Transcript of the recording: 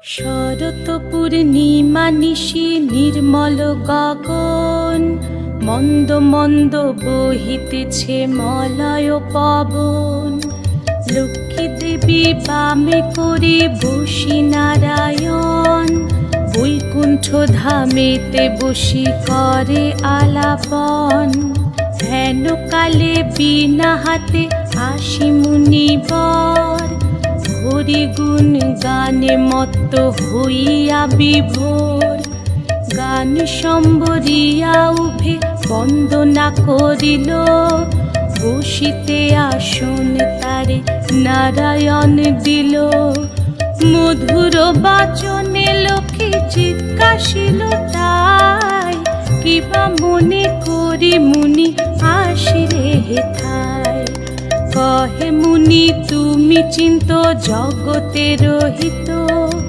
শরৎ পূর্ণিমা নিশি নির্মল গগন, মন্দ মন্দ বহিতেছে মলয় পবন। লক্ষ্মী দেবী বামে করে বসি নারায়ণ, বৈকুণ্ঠ ধামেতে বসি করে আলাপন। হেন কালে বিনা হাতে আসি মুনিবর, হরি গুণ গানে মত্ত হইয়া বিভোর। গান সম্বরিয়া উভে বন্দনা করিল, বসিতে আসন তারে নারায়ণ দিল। মধুর বাচনে লক্ষ্মী জিজ্ঞাসিল তাই, কিবা মনে করি মুনি আসিরে হেথায়। কহে মুনি তুমি চিন্ত জগতের হিত,